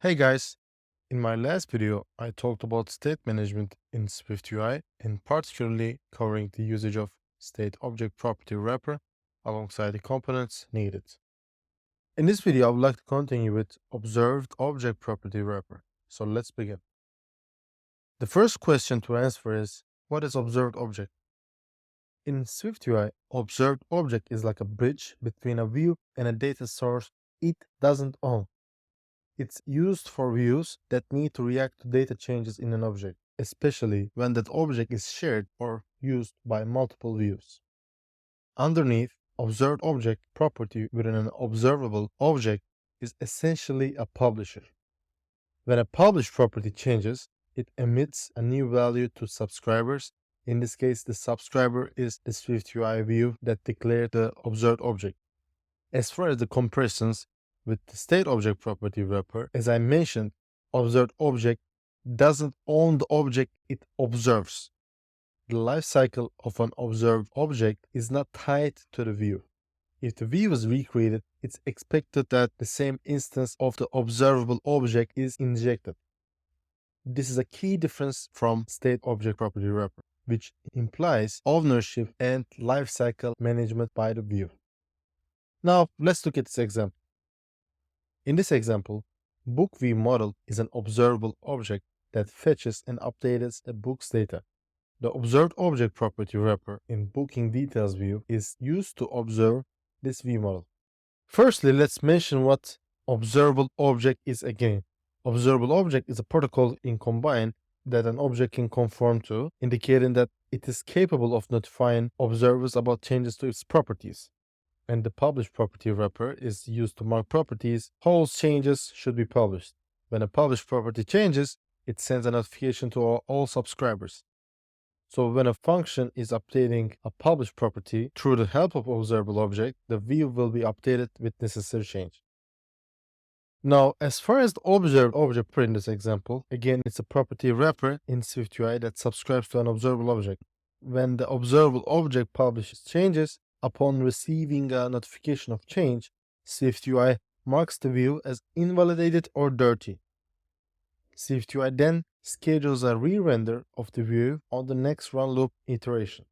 Hey guys, in my last video, I talked about state management in SwiftUI and particularly covering the usage of state object property wrapper alongside the components needed. In this video, I would like to continue with observed object property wrapper. So let's begin. The first question to answer is, what is observed object? In SwiftUI, observed object is like a bridge between a view and a data source it doesn't own. It's used for views that need to react to data changes in an object, especially when that object is shared or used by multiple views. Underneath, observed object property within an observable object is essentially a publisher. When a published property changes, it emits a new value to subscribers. In this case, the subscriber is the SwiftUI view that declared the observed object. As far as the comparisons with the state object property wrapper, as I mentioned, observed object doesn't own the object it observes. The life cycle of an observed object is not tied to the view. If the view is recreated, it's expected that the same instance of the observable object is injected. This is a key difference from state object property wrapper, which implies ownership and lifecycle management by the view. Now, let's look at this example. In this example, bookViewModel is an observable object that fetches and updates the book's data. The observed object property wrapper in Booking Details view is used to observe this viewModel. Firstly, let's mention what observable object is again. Observable object is a protocol in Combine that an object can conform to, indicating that it is capable of notifying observers about changes to its properties. And the publish property wrapper is used to mark properties whose changes should be published. When a published property changes, it sends a notification to all subscribers. So when a function is updating a published property through the help of observable object, the view will be updated with necessary change. Now, as far as the observed object per in this example, again, it's a property wrapper in SwiftUI that subscribes to an observable object. When the observable object publishes changes, upon receiving a notification of change, SwiftUI marks the view as invalidated or dirty. SwiftUI then schedules a re-render of the view on the next run loop iteration.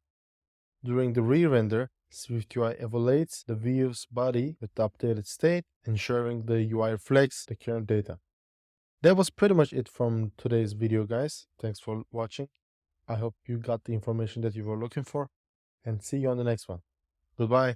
During the re-render, SwiftUI evaluates the view's body with the updated state, ensuring the UI reflects the current data. That was pretty much it from today's video, guys. Thanks for watching. I hope you got the information that you were looking for, and see you on the next one. Goodbye.